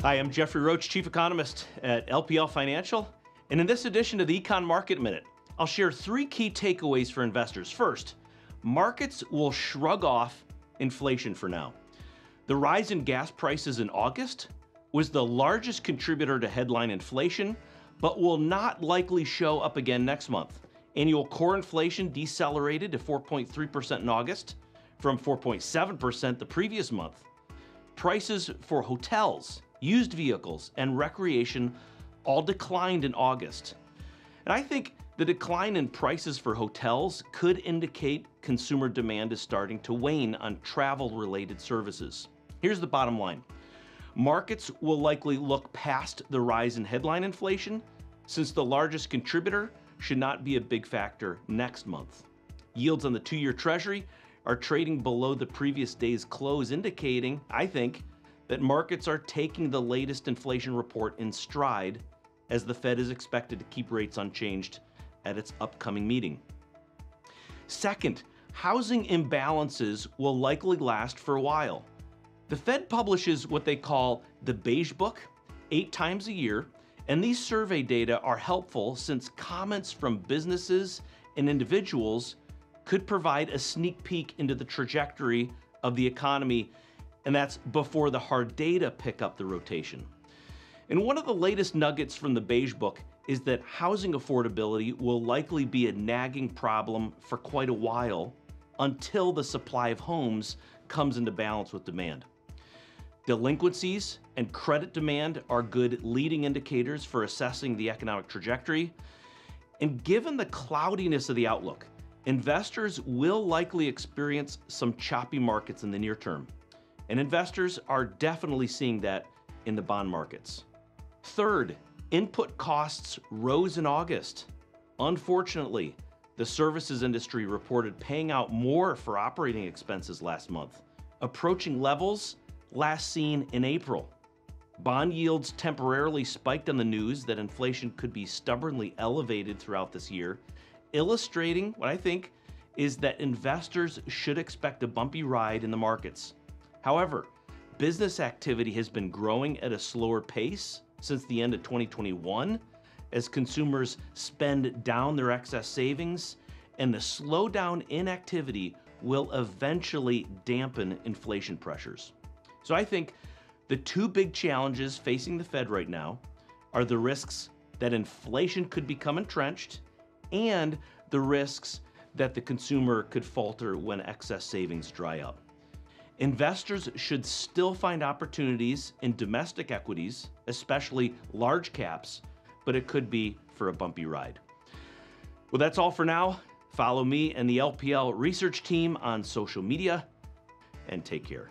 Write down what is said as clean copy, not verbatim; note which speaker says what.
Speaker 1: Hi, I'm Jeffrey Roach, Chief Economist at LPL Financial. And in this edition of the Econ Market Minute, I'll share three key takeaways for investors. First, markets will shrug off inflation for now. The rise in gas prices in August was the largest contributor to headline inflation, but will not likely show up again next month. Annual core inflation decelerated to 4.3% in August from 4.7% the previous month. Prices for hotels, used vehicles, and recreation all declined in August. And I think the decline in prices for hotels could indicate consumer demand is starting to wane on travel-related services. Here's the bottom line. Markets will likely look past the rise in headline inflation, since the largest contributor should not be a big factor next month. Yields on the 2-year Treasury are trading below the previous day's close, indicating, I think, that markets are taking the latest inflation report in stride, as the Fed is expected to keep rates unchanged at its upcoming meeting. Second, housing imbalances will likely last for a while. The Fed publishes what they call the Beige Book 8 times a year, and these survey data are helpful since comments from businesses and individuals could provide a sneak peek into the trajectory of the economy, and that's before the hard data pick up the rotation. And one of the latest nuggets from the Beige Book is that housing affordability will likely be a nagging problem for quite a while until the supply of homes comes into balance with demand. Delinquencies and credit demand are good leading indicators for assessing the economic trajectory. And given the cloudiness of the outlook, investors will likely experience some choppy markets in the near term. And investors are definitely seeing that in the bond markets. Third, input costs rose in August. Unfortunately, the services industry reported paying out more for operating expenses last month, approaching levels last seen in April. Bond yields temporarily spiked on the news that inflation could be stubbornly elevated throughout this year, illustrating what I think is that investors should expect a bumpy ride in the markets. However, business activity has been growing at a slower pace since the end of 2021 as consumers spend down their excess savings, and the slowdown in activity will eventually dampen inflation pressures. So I think the two big challenges facing the Fed right now are the risks that inflation could become entrenched and the risks that the consumer could falter when excess savings dry up. Investors should still find opportunities in domestic equities, especially large caps, but it could be for a bumpy ride. Well, that's all for now. Follow me and the LPL research team on social media, and take care.